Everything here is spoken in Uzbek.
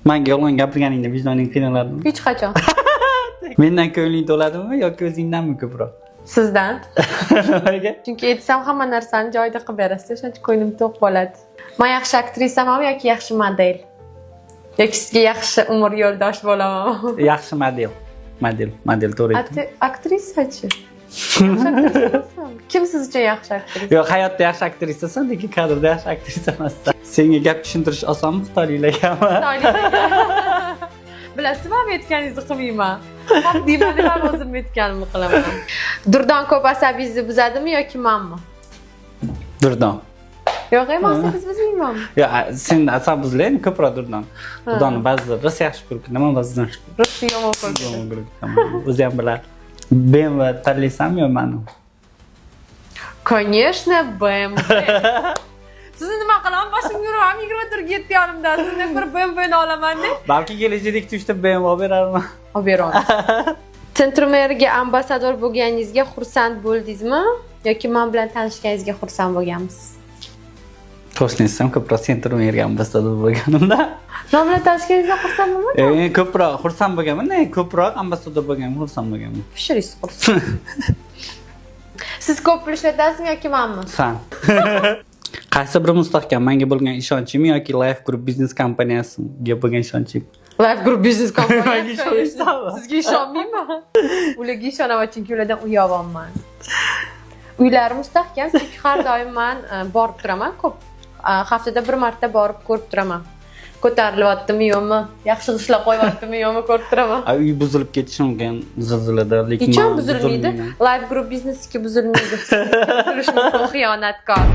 Menga yolg'on gapirganingda vijdoning qiynaladimi? Hech qachon. Mendan ko'ngling to'ladimi yoki o'zingdanmi ko'proq? Sizdan. Nimaga? Chunki aytsam hamma narsani joyida qilib berasiz, o'shaning uchun ko'nglim to'q bo'ladi. Men yaxshi aktrisamanmi yoki yaxshi model? Yoki sizga yaxshi umr yo'ldosh bo'lamanmi? Yaxshi model. Model to'g'ri aytdim. Aktrisachi. Yaxshi aktrisasan. Kim siz uchun yaxshi aktrisa? Yo'q, hayotda yaxshi aktrisasan, lekin kadrda yaxshi aktrisa emassan. Senga gap tushuntirish osonmi xitoyliklargami? Bilasizmi, men aytganingizni qilmayman. Hop deyman deb ham o'zim aytganimni qilaman. Durdon ko'p asabingizni buzadimi yoki menmi? Durdon. Yo'q, men asabiz buzmayman. Yo'q, sen asab buzlaymi ko'proq Durdon. Durdonni ba'zida rosa yaxshi ko'rib, nima ba'zidan rosa yomon ko'rib. O'zi ham bilar. BMW tanlaysanmi yo meni? Конечно, BMW. Sizni nima qilaman? Boshim yuraman, 24 ketdi yonimdan. Sizdan ko'ra BMWni olaman-da. Balki kelajakda tushda BMW olib berarman. Olib beramiz. Centromerga ambasador bo'lganingizga xursand bo'ldingizmi yoki men bilan tanishganingizga xursand bo'lganmisiz? To'g'risini aytsam, ko'proq Centromerga ambasador bo'lganimda. Men bilan tanishganingizga xursand bo'lmadingizmi? Ko'proq xursand bo'lganman, ko'proq ambasador bo'lganimga xursand bo'lganman. Pishiringiz xursand. Siz ko'p pul ishlatasizmi yoki menmi? Sen. Qaysi biri mustahkam, menga bo'lgan ishonchimi yoki Life Group biznes kompaniyasiga bo'lgan ishonchim? Life Group biznes kompaniyasi. ishonmaysanmi? Sizga ishonmayman. Ularga ishonaman, chunki ulardan uyalyapman. Uylari mustahkam, chunki har doim men borib turaman, ko'p. Haftada bir marta borib ko'rib turaman. Ko'tarilyaptimi yo'qmi, yaxshi ishlab qo'yyaptimi yo'qmi ko'rib turaman. Uy buzilib ketishi mumkin zilzilada, lekin Nechun buzilmaydi? Life Group biznesga buzilmaydi. Buzilish mumkin, xiyonatkor.